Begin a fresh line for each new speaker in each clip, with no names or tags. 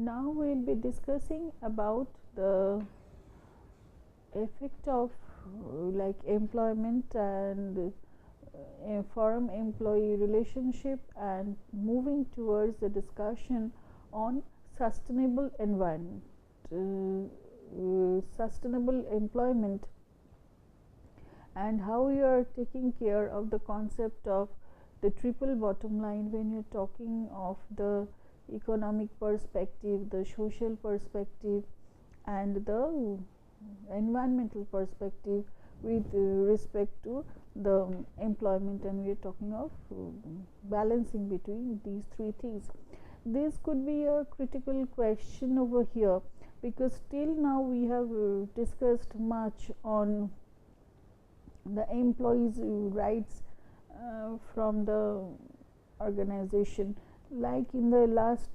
Now we will be discussing about the effect of like employment and foreign employee relationship, and moving towards the discussion on sustainable environment, sustainable employment, and how you are taking care of the concept of the triple bottom line when you're talking of the economic perspective, the social perspective, and the environmental perspective with respect to the employment, and we are talking of balancing between these three things. This could be a critical question over here, because till now we have discussed much on the employees' rights from the organization. Like in the last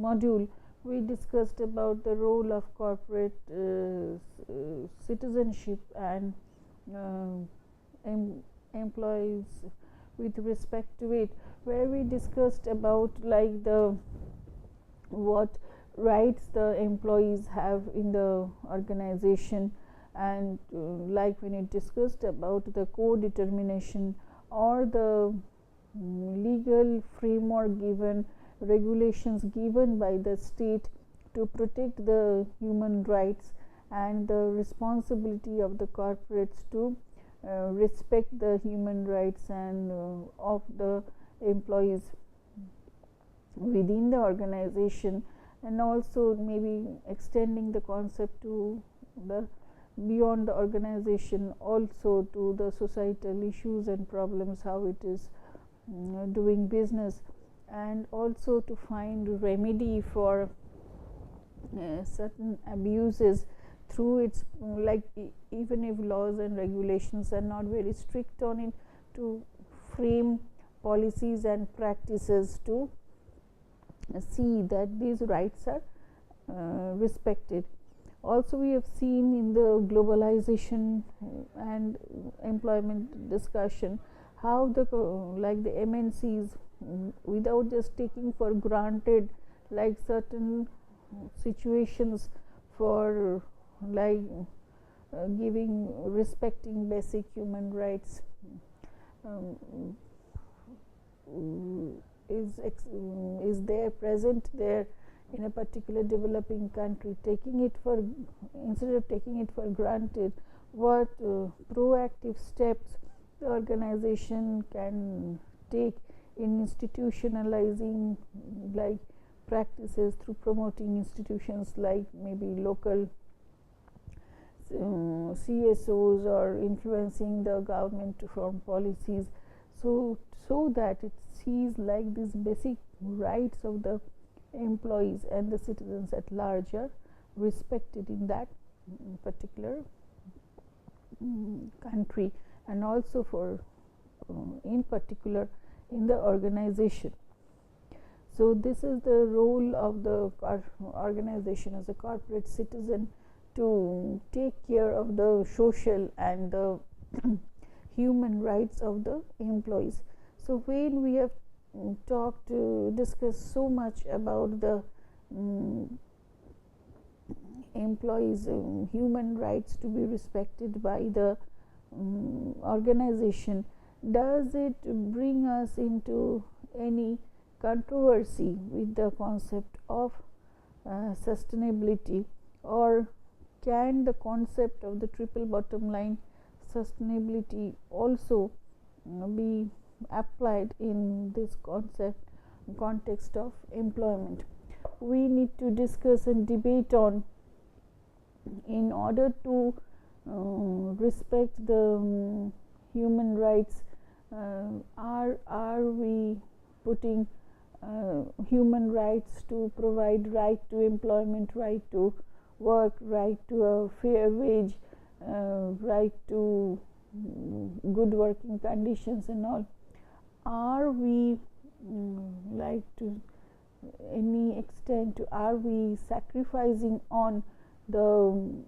module, we discussed about the role of corporate citizenship and employees with respect to it, where we discussed about like the what rights the employees have in the organization, and like when it discussed about the co-determination or the legal framework given, regulations given by the state to protect the human rights, and the responsibility of the corporates to respect the human rights and of the employees within the organization, and also maybe extending the concept to the beyond the organization, also to the societal issues and problems, how it is doing business, and also to find remedy for certain abuses through its like even if laws and regulations are not very strict on it, to frame policies and practices to see that these rights are respected. Also, we have seen in the globalization and employment discussion how the like the MNCs, without just taking for granted like certain situations for like giving respecting basic human rights, is there present there in a particular developing country, taking it for instead of taking it for granted, what proactive steps the organization can take in institutionalizing like practices through promoting institutions like maybe local CSOs, or influencing the government to form policies, so that it sees like these basic rights of the employees and the citizens at large are respected in that particular country, and also for in particular in the organization. So this is the role of the organization as a corporate citizen, to take care of the social and the human rights of the employees. So when we have discussed so much about the employees' human rights to be respected by the organization, does it bring us into any controversy with the concept of sustainability, or can the concept of the triple bottom line sustainability also be applied in this context of employment? We need to discuss and debate on, in order to respect the human rights, are we putting human rights to provide right to employment, right to work, right to a fair wage, right to good working conditions and all? Are we like to any extent, are we sacrificing on the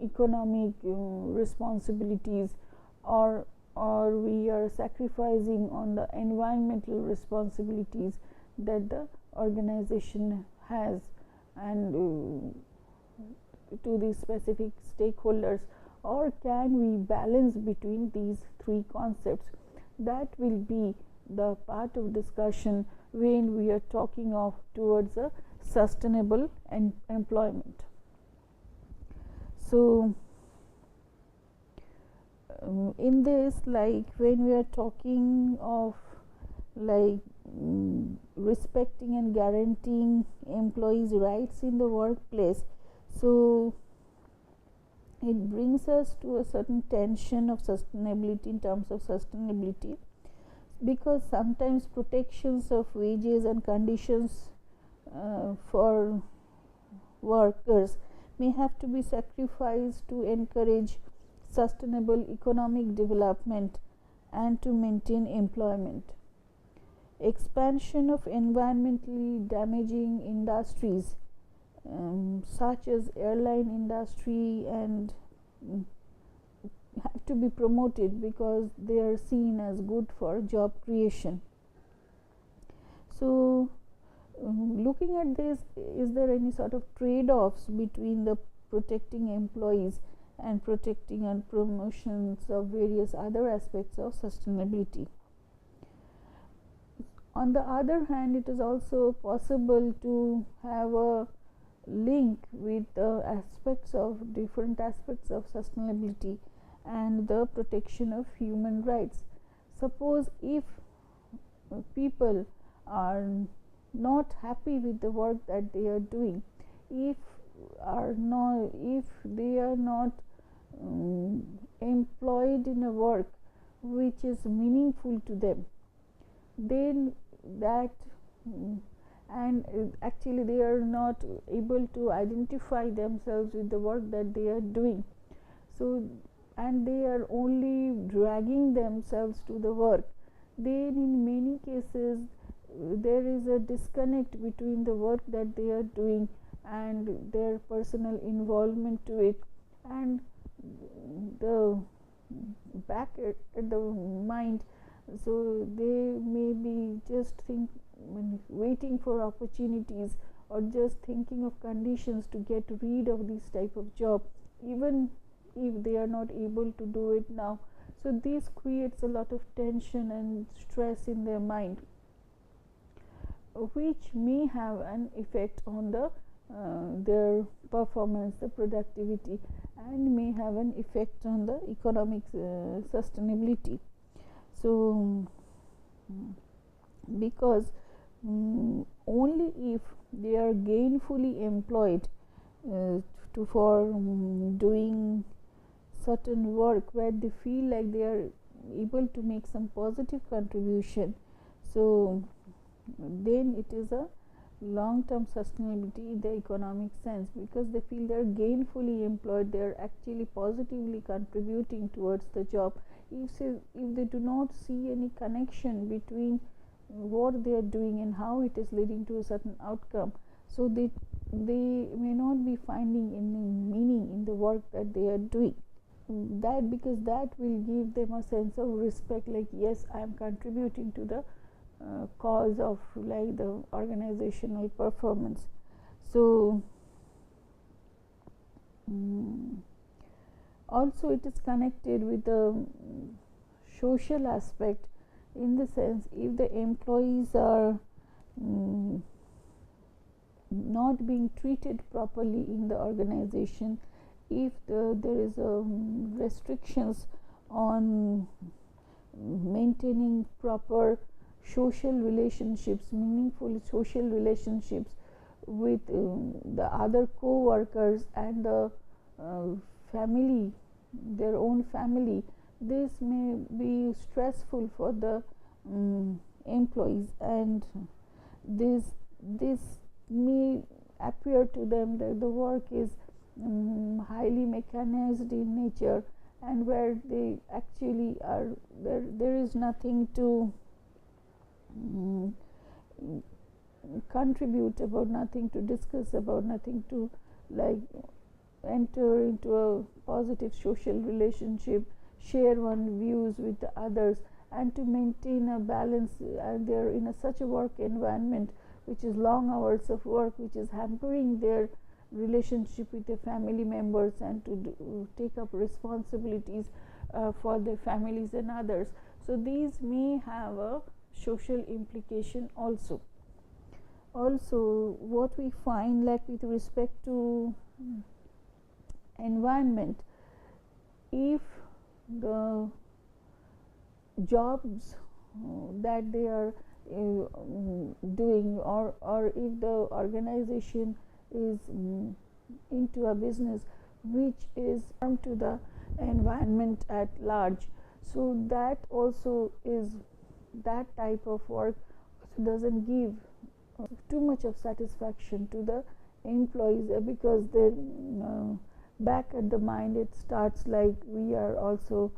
economic responsibilities, or we are sacrificing on the environmental responsibilities that the organization has, and to the specific stakeholders, or can we balance between these three concepts? That will be the part of discussion when we are talking of towards a sustainable employment. So in this, like when we are talking of like respecting and guaranteeing employees' rights in the workplace, so it brings us to a certain tension of sustainability in terms of sustainability, because sometimes protections of wages and conditions for workers may have to be sacrificed to encourage sustainable economic development and to maintain employment. Expansion of environmentally damaging industries such as airline industry and have to be promoted because they are seen as good for job creation. So looking at this, is there any sort of trade-offs between the protecting employees and protecting and promotions of various other aspects of sustainability? On the other hand, it is also possible to have a link with different aspects of sustainability and the protection of human rights. Suppose if people are not happy with the work that they are doing, if they are not employed in a work which is meaningful to them, then that and actually they are not able to identify themselves with the work that they are doing, so and they are only dragging themselves to the work, then in many cases there is a disconnect between the work that they are doing and their personal involvement to it, and the back at the mind, so they may be just waiting for opportunities or just thinking of conditions to get rid of this type of job, even if they are not able to do it now. So this creates a lot of tension and stress in their mind, which may have an effect on their performance, the productivity, and may have an effect on the economic sustainability. So because only if they are gainfully employed for doing certain work where they feel like they are able to make some positive contribution, so then it is a long-term sustainability in the economic sense, because they feel they are gainfully employed, they are actually positively contributing towards the job. If they do not see any connection between what they are doing and how it is leading to a certain outcome, so they may not be finding any meaning in the work that they are doing. That because that will give them a sense of respect, like yes, I am contributing to the cause of like the organizational performance. So also it is connected with the social aspect, in the sense if the employees are not being treated properly in the organization, if there is restrictions on maintaining proper social relationships, meaningful social relationships with the other co-workers and the family, their own family, this may be stressful for the employees, and this may appear to them that the work is highly mechanized in nature, and where they actually are there is nothing to contribute about, nothing to discuss about, nothing to like enter into a positive social relationship, share one views with the others, and to maintain a balance, and they're in such a work environment which is long hours of work, which is hampering their relationship with their family members and to take up responsibilities for their families and others. So these may have a social implication also. Also, what we find, like with respect to environment, if the jobs that they are doing, or if the organization is into a business which is harm to the environment at large, so that also is, that type of work doesn't give too much of satisfaction to the employees, because they back at the mind it starts like we are also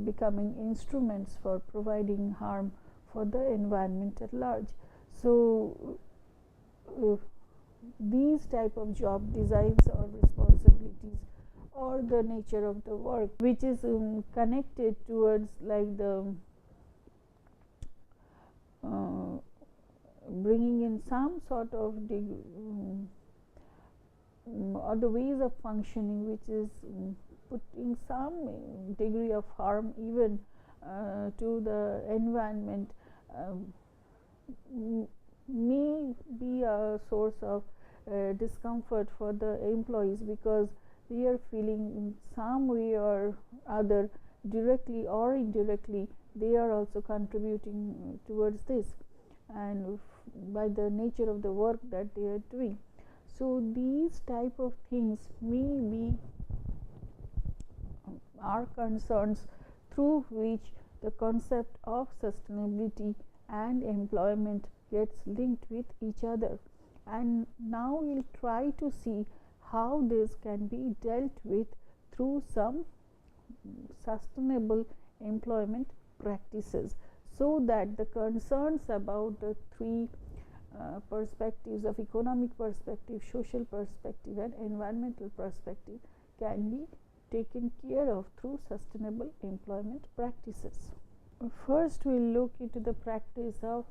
becoming instruments for providing harm for the environment at large. So these type of job designs or responsibilities, or the nature of the work which is connected towards like the bringing in some sort of or the ways of functioning which is putting some degree of harm even to the environment, may be a source of discomfort for the employees, because they are feeling in some way or other, directly or indirectly, they are also contributing towards this, and by the nature of the work that they are doing. So these type of things may be our concerns, through which the concept of sustainability and employment gets linked with each other. And now we'll try to see how this can be dealt with through some sustainable employment practices, so that the concerns about the three perspectives of economic perspective, social perspective, and environmental perspective can be taken care of through sustainable employment practices. First, we'll look into the practice of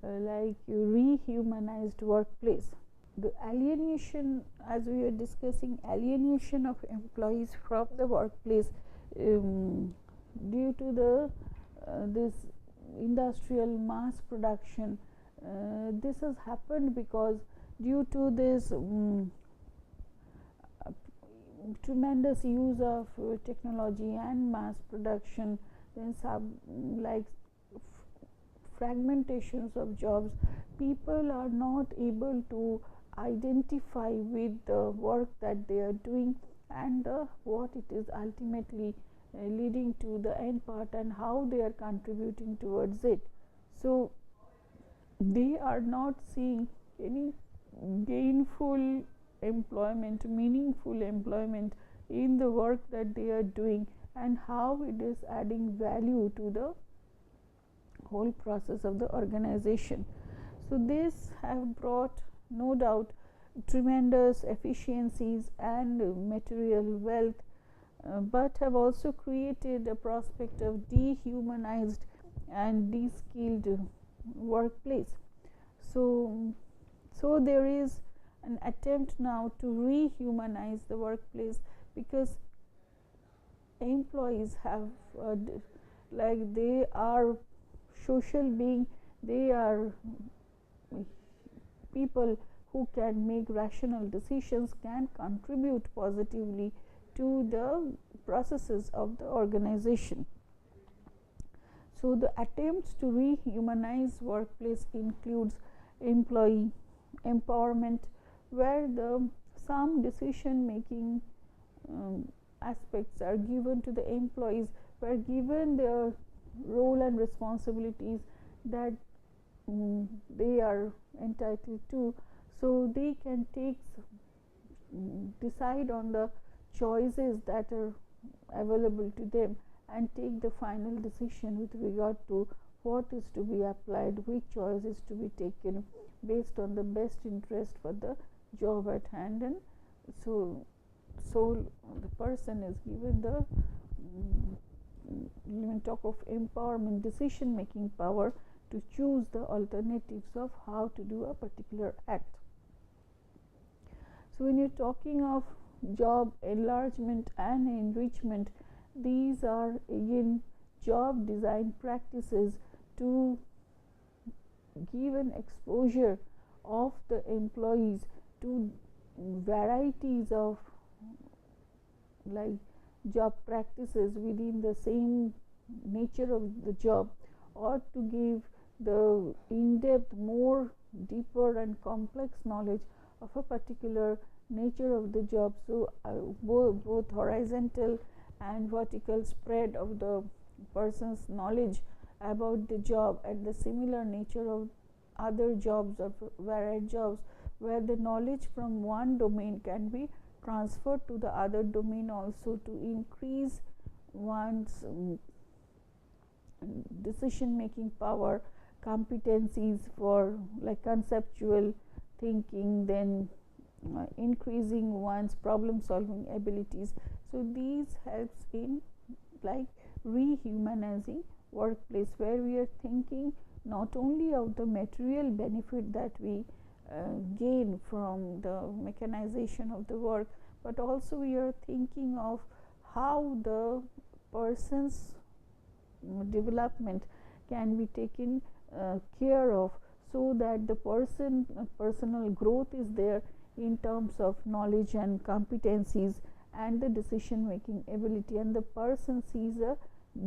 like re-humanized workplace. The alienation, as we were discussing, alienation of employees from the workplace due to the this industrial mass production. This has happened because due to this tremendous use of technology and mass production, then fragmentations of jobs, people are not able to identify with the work that they are doing and what it is ultimately leading to the end part, and how they are contributing towards it. So they are not seeing any gainful employment, meaningful employment in the work that they are doing, and how it is adding value to the whole process of the organization. So this have brought, no doubt, tremendous efficiencies and material wealth, but have also created a prospect of dehumanized and de-skilled workplace. So there is an attempt now to re-humanize the workplace, because employees have like they are social being, they are people who can make rational decisions, can contribute positively to the processes of the organization. So the attempts to re-humanize workplace includes employee empowerment, where some decision making aspects are given to the employees, where given their role and responsibilities that they are entitled to, so they can decide on the choices that are available to them, and take the final decision with regard to what is to be applied, which choice is to be taken based on the best interest for the job at hand. And so the person is given the talk of empowerment, decision making power to choose the alternatives of how to do a particular act. So when you're talking of job enlargement and enrichment, these are again job design practices to give an exposure of the employees to varieties of like job practices within the same nature of the job, or to give the in-depth, more deeper and complex knowledge of a particular nature of the job. So both horizontal and vertical spread of the person's knowledge about the job and the similar nature of other jobs or varied jobs, where the knowledge from one domain can be transferred to the other domain also, to increase one's decision making power, competencies for like conceptual thinking, then increasing one's problem solving abilities. So these helps in like rehumanizing workplace, where we are thinking not only of the material benefit that we gain from the mechanization of the work, but also we are thinking of how the person's development can be taken care of, so that the personal growth is there in terms of knowledge and competencies and the decision making ability, and the person sees a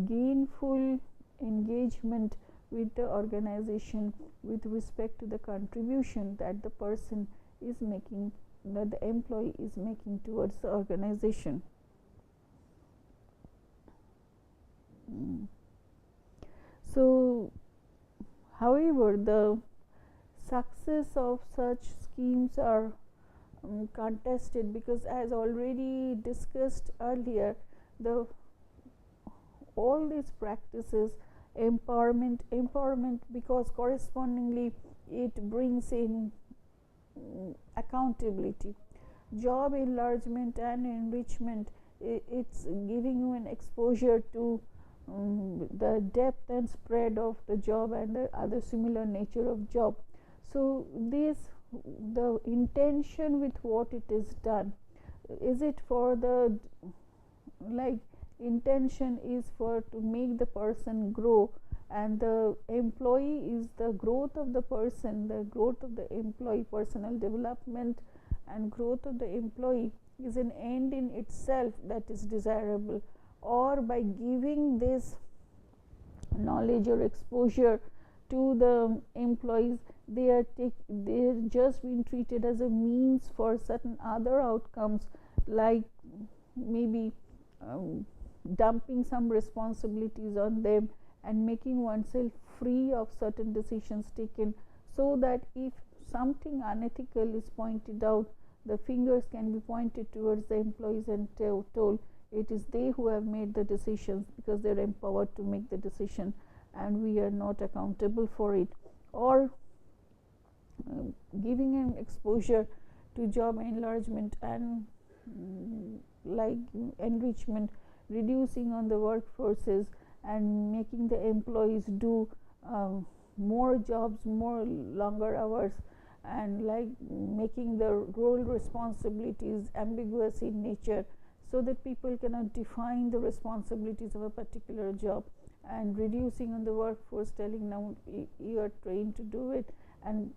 gainful engagement with the organization with respect to the contribution that the person is making, that the employee is making towards the organization. So however, the success of such schemes are contested, because as already discussed earlier, the all these practices empowerment because correspondingly it brings in accountability. Job enlargement and enrichment, it's giving you an exposure to the depth and spread of the job and the other similar nature of job. So this, the intention with what it is done, is it for the like intention is for to make the person grow, and the employee is the growth of the person, the growth of the employee, personal development and growth of the employee is an end in itself that is desirable, or by giving this knowledge or exposure to the employees, they are just being treated as a means for certain other outcomes, like maybe dumping some responsibilities on them and making oneself free of certain decisions taken, so that if something unethical is pointed out, the fingers can be pointed towards the employees and told it is they who have made the decisions, because they are empowered to make the decision and we are not accountable for it. Or giving an exposure to job enlargement and like enrichment, reducing on the workforces and making the employees do more jobs, more longer hours, and like making the role responsibilities ambiguous in nature, so that people cannot define the responsibilities of a particular job, and reducing on the workforce, telling now you are trained to do it, and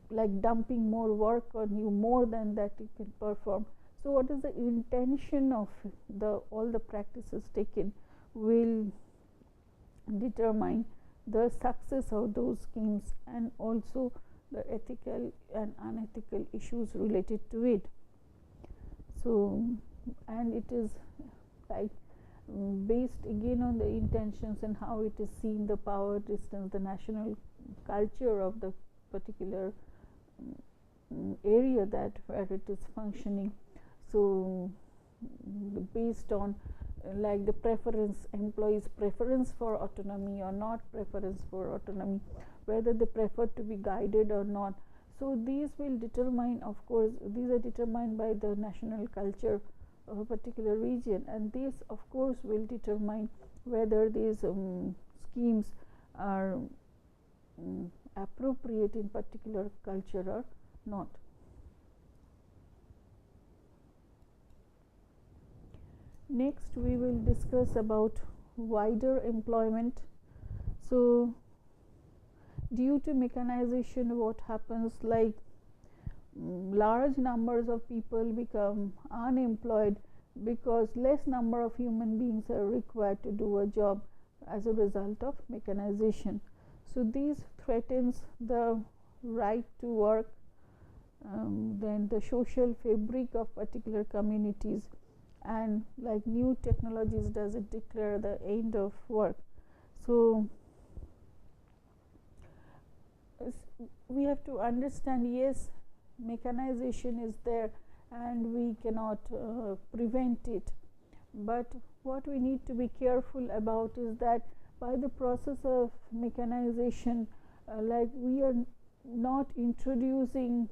like dumping more work on you, more than that you can perform. So what is the intention of all the practices taken will determine the success of those schemes, and also the ethical and unethical issues related to it. So, and it is like based again on the intentions and how it is seen, the power distance, the national culture of the particular area that where it is functioning. So based on like the preference, employees preference for autonomy or not preference for autonomy, whether they prefer to be guided or not. So these will determine, of course these are determined by the national culture of a particular region, and this of course will determine whether these schemes are appropriate in particular culture or not. Next we will discuss about wider employment. So due to mechanization, what happens, like large numbers of people become unemployed because less number of human beings are required to do a job as a result of mechanization. So this threatens the right to work, then the social fabric of particular communities, and like new technologies doesn't declare the end of work. So we have to understand, yes, mechanization is there and we cannot prevent it, but what we need to be careful about is that by the process of mechanization, like we are not introducing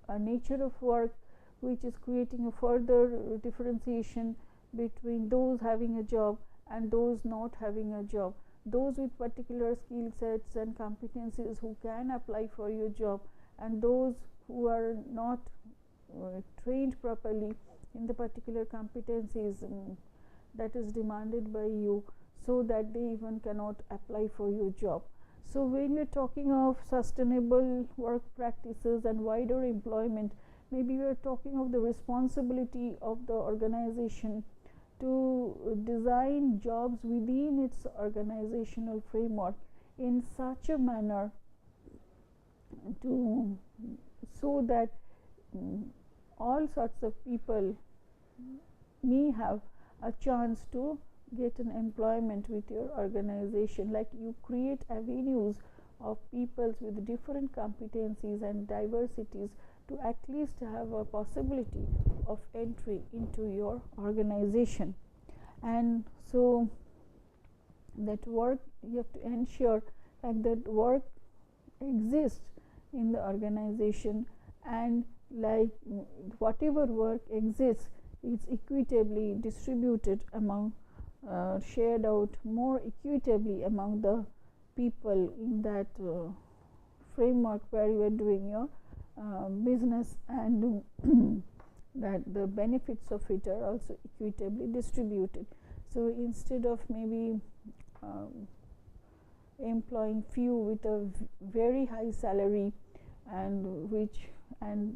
a nature of work which is creating a further differentiation between those having a job and those not having a job. Those with particular skill sets and competencies who can apply for your job, and those who are not trained properly in the particular competencies that is demanded by you, so that they even cannot apply for your job. So when we are talking of sustainable work practices and wider employment, maybe we are talking of the responsibility of the organization to design jobs within its organizational framework in such a manner to so that all sorts of people may have a chance to get an employment with your organization. Like you create avenues of peoples with different competencies and diversities to at least have a possibility of entry into your organization. And so that work, you have to ensure that work exists in the organization, and like whatever work exists, it's equitably distributed among shared out more equitably among the people in that framework where you are doing your business, and that the benefits of it are also equitably distributed. So instead of maybe employing few with a very high salary and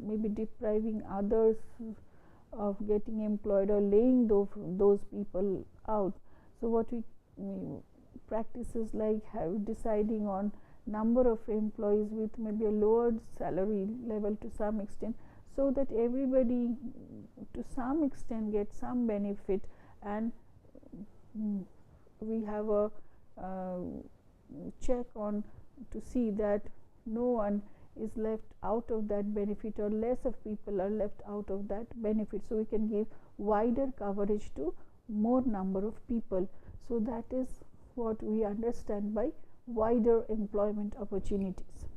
maybe depriving others of getting employed or laying those people out, so what we practices like deciding on number of employees with maybe a lowered salary level to some extent, so that everybody to some extent gets some benefit, and we have a check on to see that no one is left out of that benefit, or less of people are left out of that benefit, so we can give wider coverage to more number of people. So that is what we understand by wider employment opportunities.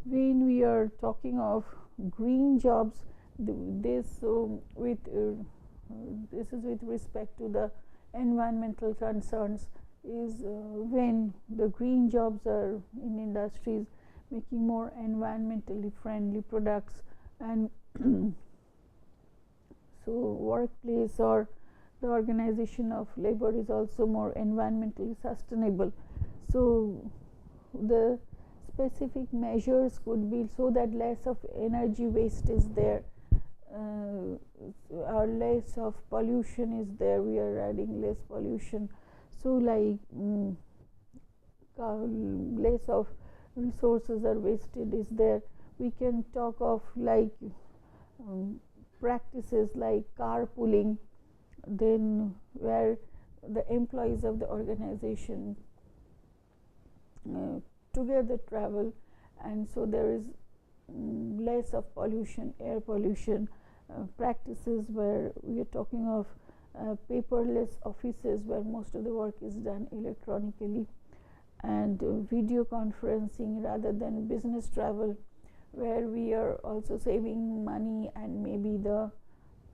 When we are talking of green jobs, this is with respect to the environmental concerns, is when the green jobs are in industries making more environmentally friendly products, and so workplace or the organization of labor is also more environmentally sustainable. So the specific measures could be so that less of energy waste is there, or less of pollution is there, we are adding less pollution. So like less of resources are wasted is there. We can talk of like practices like carpooling, then where the employees of the organization together travel, and so there is less of pollution, air pollution. Practices where we are talking of paperless offices where most of the work is done electronically, and video conferencing rather than business travel, where we are also saving money and maybe the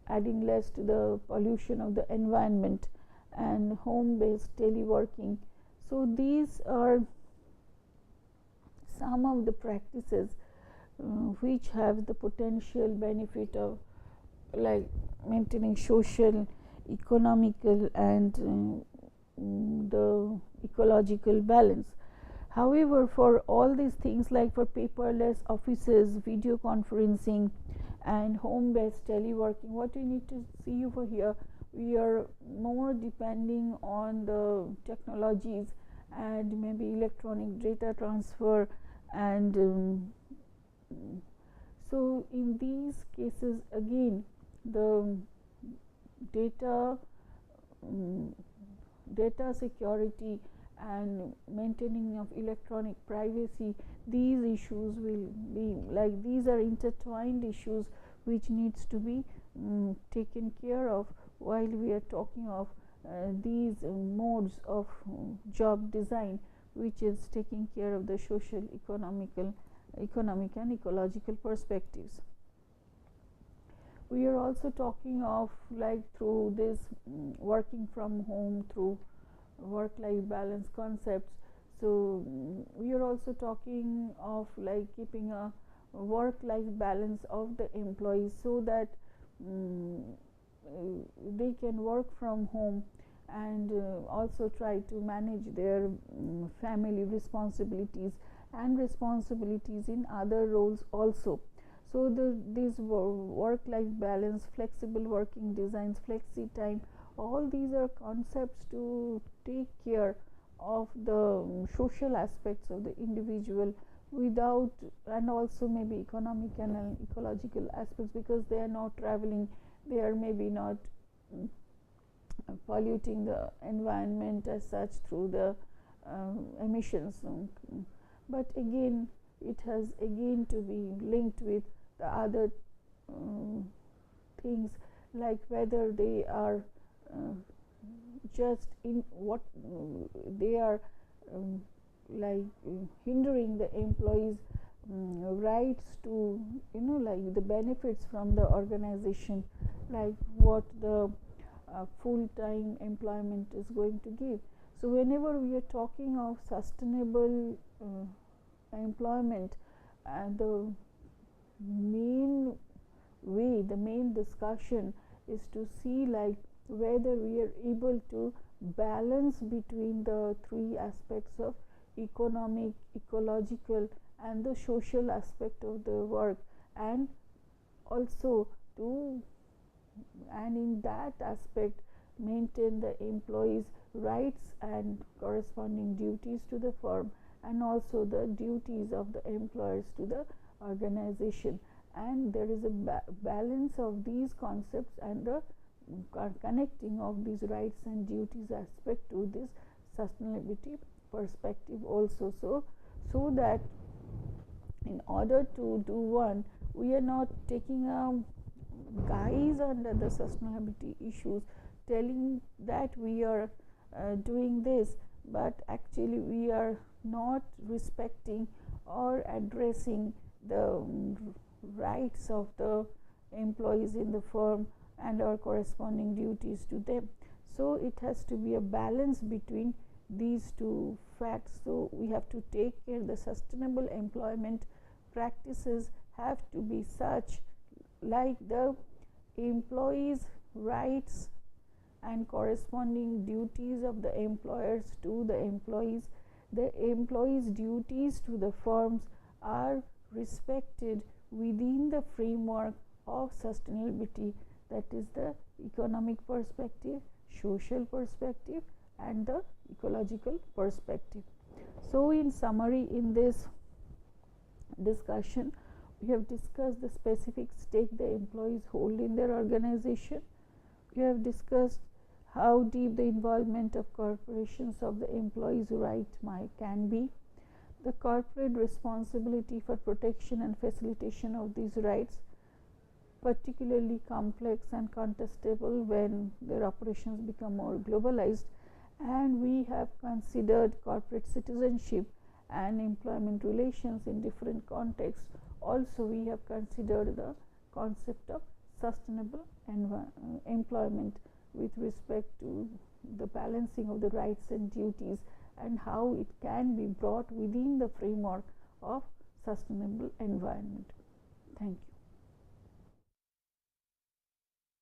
adding less to the pollution of the environment. and home-based teleworking. So these are some of the practices which have the potential benefit of like maintaining social, economical and the ecological balance. However, for all these things like for paperless offices, video conferencing and home-based teleworking, what we need to see over here, we are more depending on the technologies and maybe electronic data transfer and so in these cases again the data data security and maintaining of electronic privacy, these issues will be like these are intertwined issues which needs to be taken care of while we are talking of these modes of job design, which is taking care of the social, economic and ecological perspectives. We are also talking of like through this working from home, through work-life balance concepts. So we are also talking of like keeping a work-life balance of the employees so that they can work from home and also try to manage their family responsibilities and responsibilities in other roles also. So these work-life balance, flexible working designs, flexi time, all these are concepts to take care of the social aspects of the individual without, and also maybe economic and ecological aspects, because they are not traveling, they are maybe not polluting the environment as such through the emissions. But again, it has again to be linked with the other things, like whether they are just in what they are like hindering the employees rights to like the benefits from the organization, like what the full-time employment is going to give. So whenever we are talking of sustainable employment, the main way, the main discussion is to see like whether we are able to balance between the three aspects of economic, ecological and the social aspect of the work, and also to, and in that aspect maintain the employees' rights and corresponding duties to the firm, and also the duties of the employers to the organization. And there is a balance of these concepts and the connecting of these rights and duties aspect to this sustainability perspective also. So that in order to do one, we are not taking a guise under the sustainability issues, telling that we are doing this, but actually we are not respecting or addressing the rights of the employees in the firm and our corresponding duties to them. So it has to be a balance between these two facts. So we have to take care, the sustainable employment practices have to be such like the employees' rights and corresponding duties of the employers to the employees duties to the firms are respected within the framework of sustainability, that is the economic perspective, social perspective and the ecological perspective. So in summary, in this discussion we have discussed the specific stake the employees hold in their organization. We have discussed how deep the involvement of corporations of the employees' right can be, the corporate responsibility for protection and facilitation of these rights, particularly complex and contestable when their operations become more globalized, and we have considered corporate citizenship and employment relations in different contexts. Also we have considered the concept of sustainable employment. with respect to the balancing of the rights and duties, and how it can be brought within the framework of sustainable environment. Thank you.